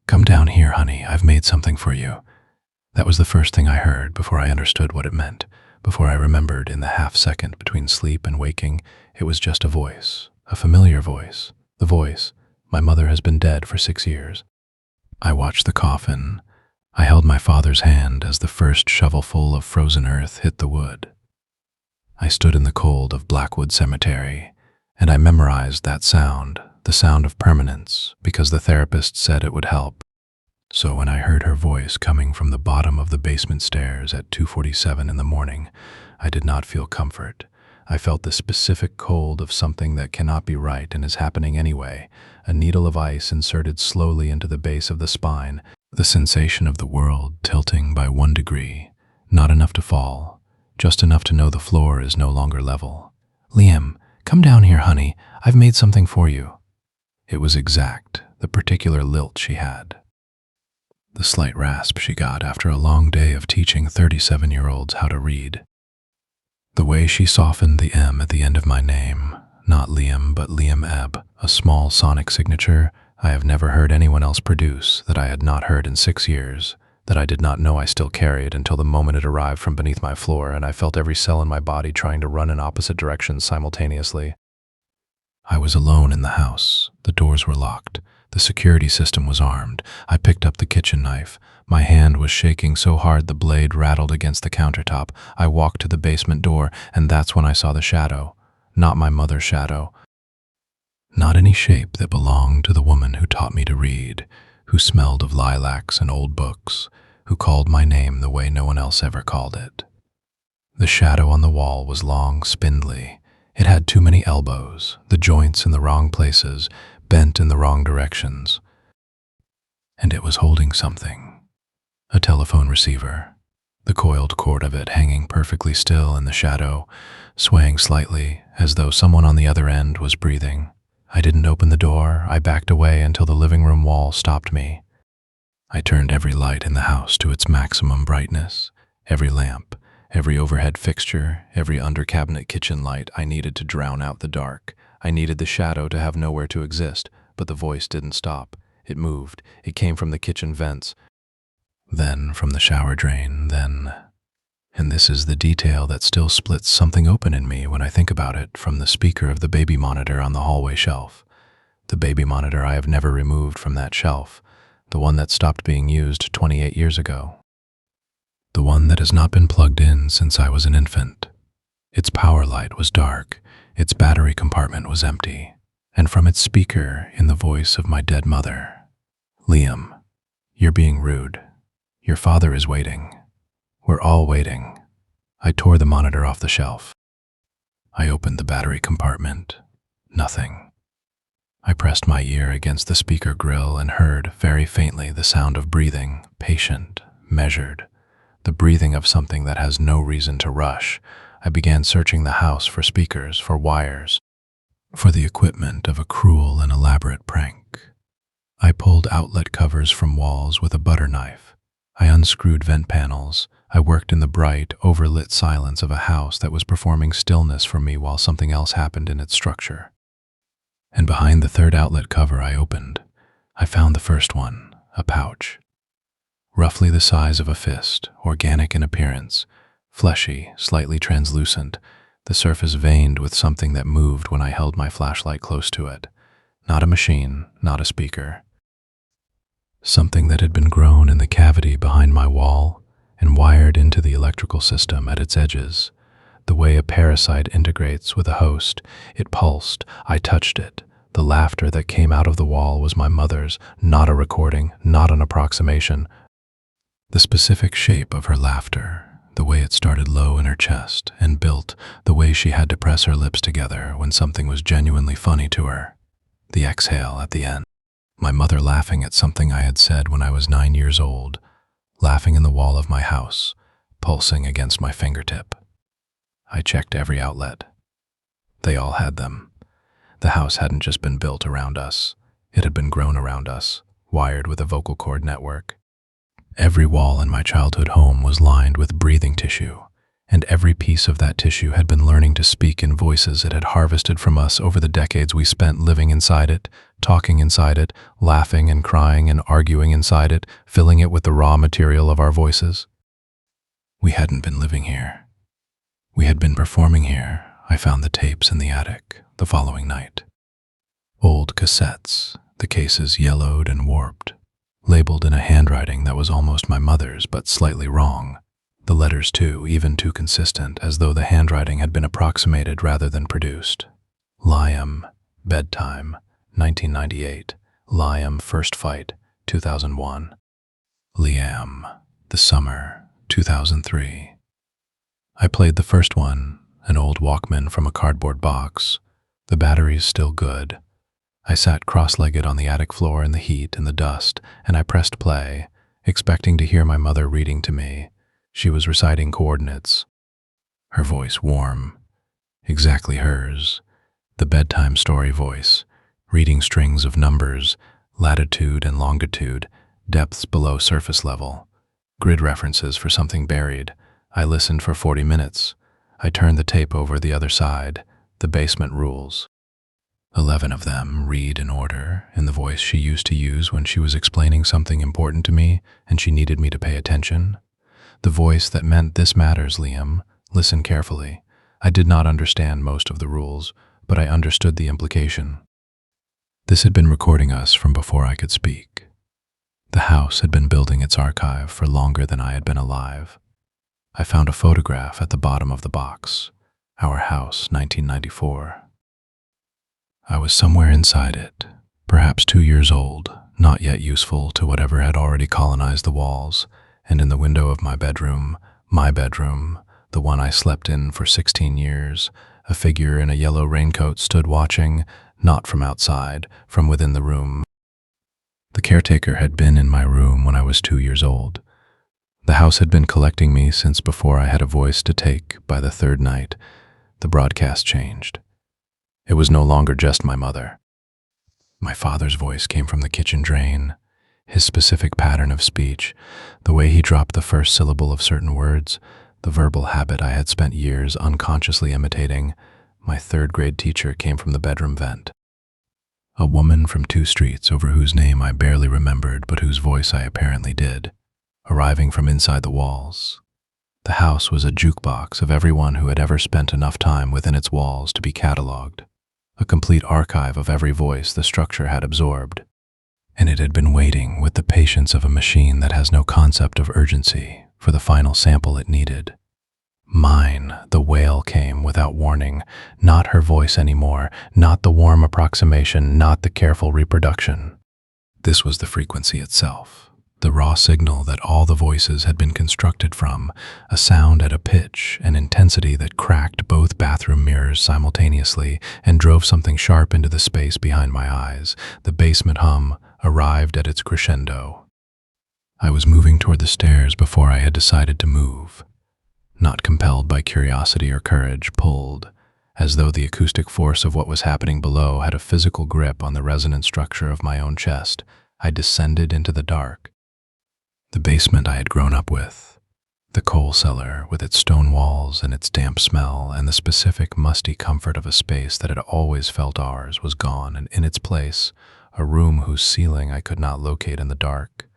"Come down here, honey. I've made something for you." That was the first thing I heard before I understood what it meant. Before I remembered in the half-second between sleep and waking, it was just a voice, a familiar voice. The voice, "My mother has been dead for 6 years." I watched the coffin. I held my father's hand as the first shovelful of frozen earth hit the wood. I stood in the cold of Blackwood Cemetery, and I memorized that sound, the sound of permanence, because the therapist said it would help. So when I heard her voice coming from the bottom of the basement stairs at 2:47 in the morning, I did not feel comfort. I felt the specific cold of something that cannot be right and is happening anyway, a needle of ice inserted slowly into the base of the spine, the sensation of the world tilting by 1 degree, not enough to fall, just enough to know the floor is no longer level. "Liam, come down here, honey. I've made something for you." It was exact, the particular lilt she had. The slight rasp she got after a long day of teaching 37-year-olds how to read. The way she softened the M at the end of my name, not Liam but Liam Ebb, a small sonic signature I have never heard anyone else produce, that I had not heard in 6 years, that I did not know I still carried until the moment it arrived from beneath my floor and I felt every cell in my body trying to run in opposite directions simultaneously. I was alone in the house. The doors were locked. The security system was armed. I picked up the kitchen knife. My hand was shaking so hard the blade rattled against the countertop. I walked to the basement door, and that's when I saw the shadow. Not my mother's shadow. Not any shape that belonged to the woman who taught me to read, who smelled of lilacs and old books, who called my name the way no one else ever called it. The shadow on the wall was long, spindly. It had too many elbows, the joints in the wrong places, bent in the wrong directions. And it was holding something. A telephone receiver. The coiled cord of it hanging perfectly still in the shadow, swaying slightly as though someone on the other end was breathing. I didn't open the door. I backed away until the living room wall stopped me. I turned every light in the house to its maximum brightness, every lamp, every overhead fixture, every under-cabinet kitchen light. I needed to drown out the dark. I needed the shadow to have nowhere to exist, but the voice didn't stop. It moved. It came from the kitchen vents, then from the shower drain, then... And this is the detail that still splits something open in me when I think about it, from the speaker of the baby monitor on the hallway shelf. The baby monitor I have never removed from that shelf, the one that stopped being used 28 years ago. The one that has not been plugged in since I was an infant. Its power light was dark, its battery compartment was empty, and from its speaker, in the voice of my dead mother, "Liam, you're being rude. Your father is waiting. We're all waiting." I tore the monitor off the shelf. I opened the battery compartment. Nothing. I pressed my ear against the speaker grill and heard, very faintly, the sound of breathing, patient, measured, the breathing of something that has no reason to rush. I began searching the house for speakers, for wires, for the equipment of a cruel and elaborate prank. I pulled outlet covers from walls with a butter knife. I unscrewed vent panels. I worked in the bright, overlit silence of a house that was performing stillness for me while something else happened in its structure. And behind the third outlet cover I opened, I found the first one, a pouch. Roughly the size of a fist, organic in appearance, fleshy, slightly translucent, the surface veined with something that moved when I held my flashlight close to it. Not a machine, not a speaker. Something that had been grown in the cavity behind my wall and wired into the electrical system at its edges. The way a parasite integrates with a host, it pulsed. I touched it. The laughter that came out of the wall was my mother's, not a recording, not an approximation. The specific shape of her laughter, the way it started low in her chest and built, the way she had to press her lips together when something was genuinely funny to her. The exhale at the end. My mother laughing at something I had said when I was 9 years old, laughing in the wall of my house, pulsing against my fingertip. I checked every outlet. They all had them. The house hadn't just been built around us. It had been grown around us, wired with a vocal cord network. Every wall in my childhood home was lined with breathing tissue. and every piece of that tissue had been learning to speak in voices it had harvested from us over the decades we spent living inside it, talking inside it, laughing and crying and arguing inside it, filling it with the raw material of our voices. We hadn't been living here. We had been performing here. I found the tapes in the attic the following night. Old cassettes, the cases yellowed and warped, labeled in a handwriting that was almost my mother's but slightly wrong. The letters too, even too consistent, as though the handwriting had been approximated rather than produced. Liam, bedtime, 1998. Liam, first fight, 2001. Liam, the summer, 2003. I played the first one, an old Walkman from a cardboard box. The battery's still good. I sat cross-legged on the attic floor in the heat and the dust, and I pressed play, expecting to hear my mother reading to me. She was reciting coordinates. Her voice warm, exactly hers, the bedtime story voice, reading strings of numbers, latitude and longitude, depths below surface level, grid references for something buried. I listened for 40 minutes. I turned the tape over the other side, the basement rules. 11 of them, read in order, in the voice she used to use when she was explaining something important to me and she needed me to pay attention. The voice that meant, "This matters, Liam. Listen carefully." I did not understand most of the rules, but I understood the implication. This had been recording us from before I could speak. The house had been building its archive for longer than I had been alive. I found a photograph at the bottom of the box. Our house, 1994. I was somewhere inside it, perhaps 2 years old, not yet useful to whatever had already colonized the walls, and in the window of my bedroom, the one I slept in for 16 years, a figure in a yellow raincoat stood watching, not from outside, from within the room. The caretaker had been in my room when I was 2 years old. The house had been collecting me since before I had a voice to take. By the third night, the broadcast changed. It was no longer just my mother. My father's voice came from the kitchen drain. His specific pattern of speech, the way he dropped the first syllable of certain words, the verbal habit I had spent years unconsciously imitating. My third-grade teacher came from the bedroom vent. A woman from 2 streets over whose name I barely remembered but whose voice I apparently did, arriving from inside the walls. The house was a jukebox of everyone who had ever spent enough time within its walls to be catalogued, a complete archive of every voice the structure had absorbed. And it had been waiting with the patience of a machine that has no concept of urgency for the final sample it needed. Mine, the wail, came without warning, not her voice anymore, not the warm approximation, not the careful reproduction. This was the frequency itself, the raw signal that all the voices had been constructed from, a sound at a pitch, an intensity that cracked both bathroom mirrors simultaneously and drove something sharp into the space behind my eyes. The basement hum arrived at its crescendo. I was moving toward the stairs before I had decided to move. Not compelled by curiosity or courage, pulled, as though the acoustic force of what was happening below had a physical grip on the resonant structure of my own chest, I descended into the dark. The basement I had grown up with, the coal cellar with its stone walls and its damp smell and the specific musty comfort of a space that had always felt ours, was gone, and in its place, a room whose ceiling I could not locate in the dark.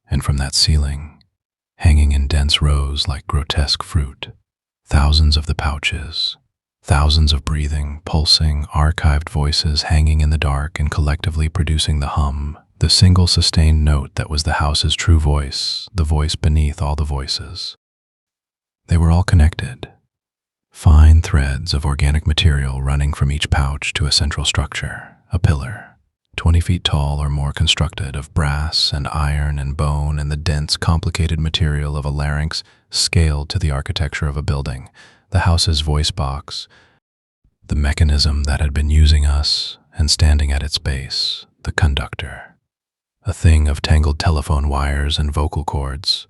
And from that ceiling, hanging in dense rows like grotesque fruit, thousands of the pouches, thousands of breathing, pulsing, archived voices hanging in the dark and collectively producing the hum, the single sustained note that was the house's true voice, the voice beneath all the voices. They were all connected, fine threads of organic material running from each pouch to a central structure, a pillar, 20 feet tall or more, constructed of brass and iron and bone and the dense, complicated material of a larynx scaled to the architecture of a building, the house's voice box, the mechanism that had been using us, and standing at its base, the conductor, a thing of tangled telephone wires and vocal cords,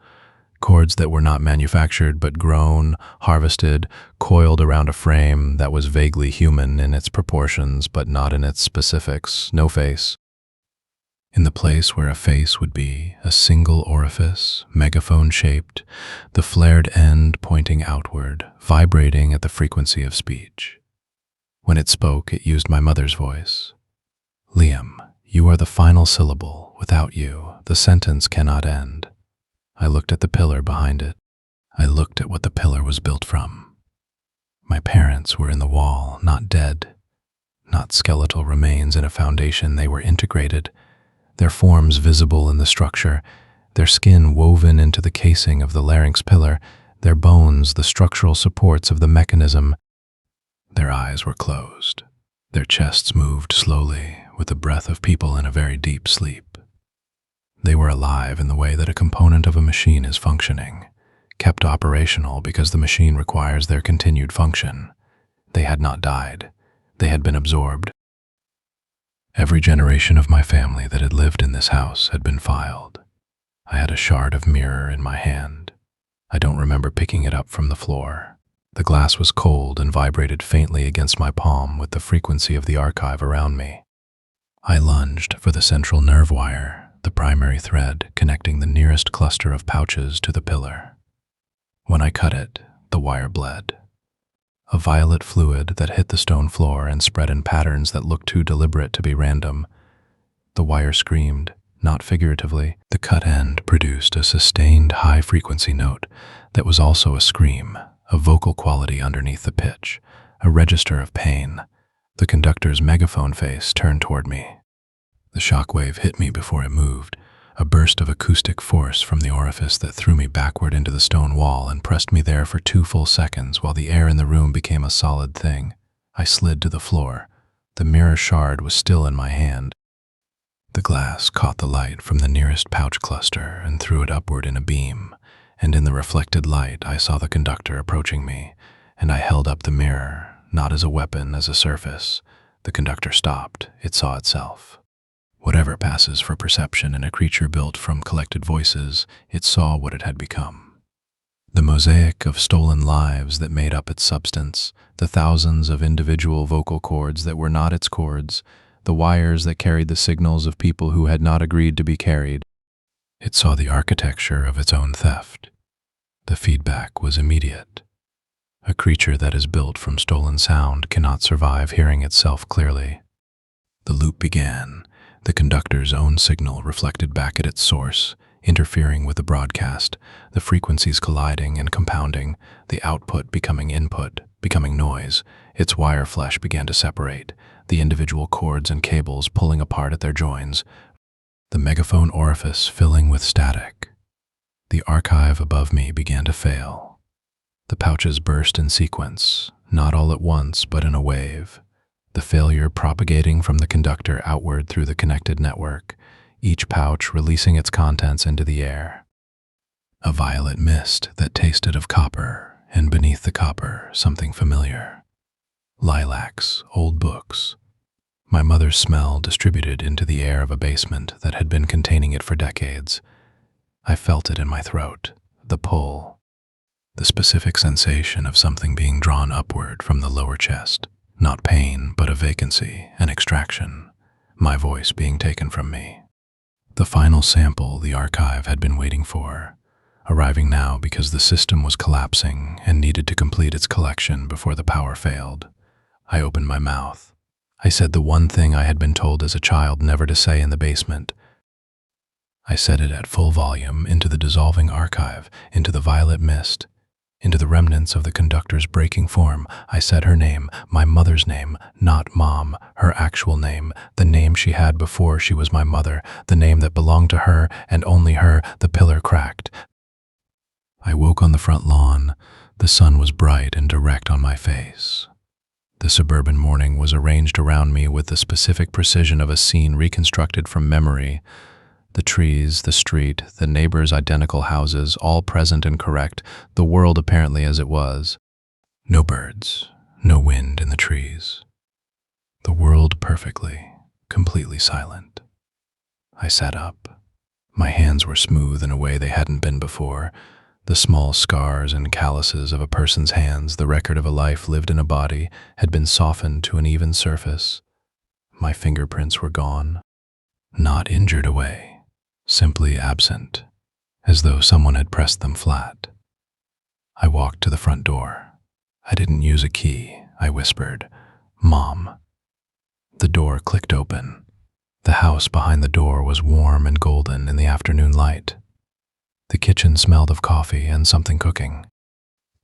cords that were not manufactured but grown, harvested, coiled around a frame that was vaguely human in its proportions but not in its specifics, no face. In the place where a face would be, a single orifice, megaphone-shaped, the flared end pointing outward, vibrating at the frequency of speech. When it spoke, it used my mother's voice. "Liam, you are the final syllable. Without you, the sentence cannot end." I looked at the pillar behind it. I looked at what the pillar was built from. My parents were in the wall, not dead, not skeletal remains in a foundation. They were integrated, their forms visible in the structure, their skin woven into the casing of the larynx pillar, their bones the structural supports of the mechanism. Their eyes were closed. Their chests moved slowly, with the breath of people in a very deep sleep. They were alive in the way that a component of a machine is functioning, kept operational because the machine requires their continued function. They had not died. They had been absorbed. Every generation of my family that had lived in this house had been filed. I had a shard of mirror in my hand. I don't remember picking it up from the floor. The glass was cold and vibrated faintly against my palm with the frequency of the archive around me. I lunged for the central nerve wire, the primary thread connecting the nearest cluster of pouches to the pillar. When I cut it, the wire bled. A violet fluid that hit the stone floor and spread in patterns that looked too deliberate to be random. The wire screamed, not figuratively. The cut end produced a sustained high-frequency note that was also a scream, a vocal quality underneath the pitch, a register of pain. The conductor's megaphone face turned toward me. The shockwave hit me before it moved, a burst of acoustic force from the orifice that threw me backward into the stone wall and pressed me there for 2 full seconds while the air in the room became a solid thing. I slid to the floor. The mirror shard was still in my hand. The glass caught the light from the nearest pouch cluster and threw it upward in a beam, and in the reflected light I saw the conductor approaching me, and I held up the mirror, not as a weapon, as a surface. The conductor stopped. It saw itself. Whatever passes for perception in a creature built from collected voices, it saw what it had become. The mosaic of stolen lives that made up its substance, the thousands of individual vocal cords that were not its cords, the wires that carried the signals of people who had not agreed to be carried. It saw the architecture of its own theft. The feedback was immediate. A creature that is built from stolen sound cannot survive hearing itself clearly. The loop began. The conductor's own signal reflected back at its source, interfering with the broadcast, the frequencies colliding and compounding, the output becoming input, becoming noise. Its wire flesh began to separate, the individual cords and cables pulling apart at their joins, the megaphone orifice filling with static. The archive above me began to fail. The pouches burst in sequence, not all at once but in a wave. The failure propagating from the conductor outward through the connected network, each pouch releasing its contents into the air. A violet mist that tasted of copper, and beneath the copper, something familiar. Lilacs, old books. My mother's smell distributed into the air of a basement that had been containing it for decades. I felt it in my throat, the pull, the specific sensation of something being drawn upward from the lower chest. Not pain, but a vacancy, an extraction, my voice being taken from me. The final sample the archive had been waiting for, arriving now because the system was collapsing and needed to complete its collection before the power failed. I opened my mouth. I said the one thing I had been told as a child never to say in the basement. I said it at full volume into the dissolving archive, into the violet mist, into the remnants of the conductor's breaking form. I said her name, my mother's name, not Mom, her actual name, the name she had before she was my mother, the name that belonged to her and only her. The pillar cracked. I woke on the front lawn. The sun was bright and direct on my face. The suburban morning was arranged around me with the specific precision of a scene reconstructed from memory. The trees, the street, the neighbors' identical houses, all present and correct, the world apparently as it was. No birds, no wind in the trees. The world perfectly, completely silent. I sat up. My hands were smooth in a way they hadn't been before. The small scars and calluses of a person's hands, the record of a life lived in a body, had been softened to an even surface. My fingerprints were gone. not injured away, simply absent, as though someone had pressed them flat. I walked to the front door. I didn't use a key. I whispered, "Mom." The door clicked open. The house behind the door was warm and golden in the afternoon light. The kitchen smelled of coffee and something cooking.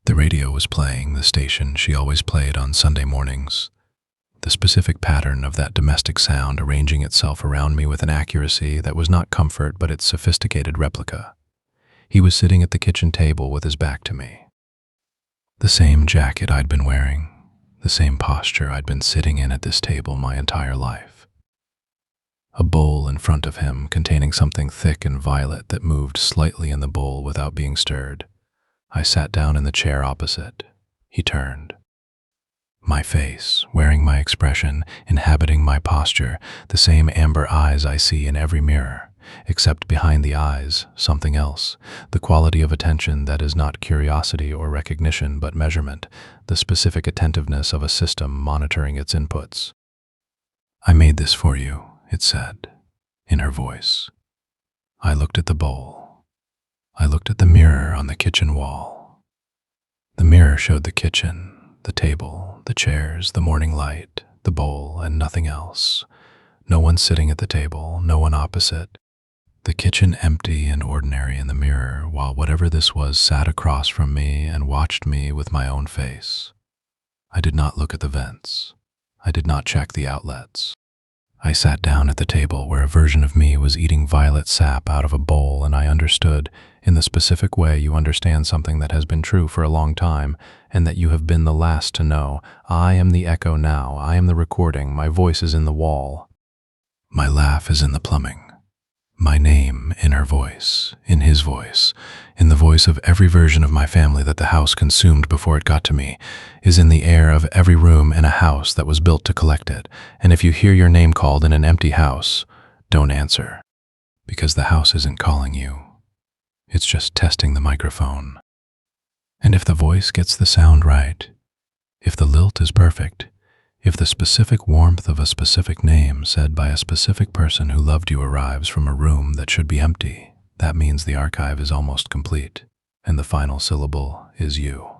The radio was playing the station she always played on Sunday mornings. The specific pattern of that domestic sound arranging itself around me with an accuracy that was not comfort but its sophisticated replica. He was sitting at the kitchen table with his back to me. The same jacket I'd been wearing, the same posture I'd been sitting in at this table my entire life. A bowl in front of him containing something thick and violet that moved slightly in the bowl without being stirred. I sat down in the chair opposite. He turned. My face, wearing my expression, inhabiting my posture, the same amber eyes I see in every mirror, except behind the eyes, something else, the quality of attention that is not curiosity or recognition but measurement, the specific attentiveness of a system monitoring its inputs. "I made this for you," it said, in her voice. I looked at the bowl. I looked at the mirror on the kitchen wall. The mirror showed the kitchen, the table, the chairs, the morning light, the bowl, and nothing else. No one sitting at the table, no one opposite. The kitchen empty and ordinary in the mirror, while whatever this was sat across from me and watched me with my own face. I did not look at the vents. I did not check the outlets. I sat down at the table where a version of me was eating violet sap out of a bowl, and I understood, in the specific way you understand something that has been true for a long time, and that you have been the last to know. I am the echo now. I am the recording. My voice is in the wall. My laugh is in the plumbing. My name in her voice, in his voice, in the voice of every version of my family that the house consumed before it got to me, is in the air of every room in a house that was built to collect it. And if you hear your name called in an empty house, don't answer, because the house isn't calling you. It's just testing the microphone. And if the voice gets the sound right, if the lilt is perfect, if the specific warmth of a specific name said by a specific person who loved you arrives from a room that should be empty, that means the archive is almost complete, and the final syllable is you.